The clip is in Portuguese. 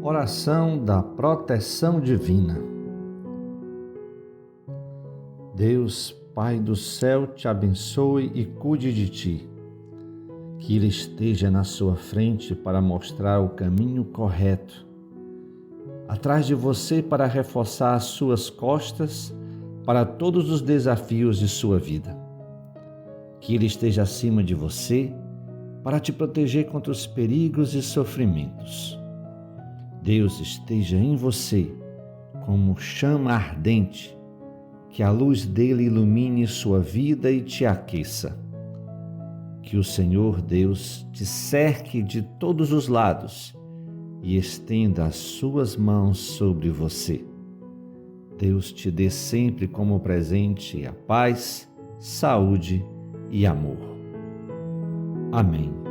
Oração da proteção divina. Deus, Pai do céu, te abençoe e cuide de ti. Que Ele esteja na sua frente para mostrar o caminho correto, atrás de você para reforçar as suas costas para todos os desafios de sua vida. Que Ele esteja acima de você para te proteger contra os perigos e sofrimentos. Deus esteja em você como chama ardente, que a luz dele ilumine sua vida e te aqueça. Que o Senhor Deus te cerque de todos os lados e estenda as suas mãos sobre você. Deus te dê sempre como presente a paz, saúde e amor. Amém.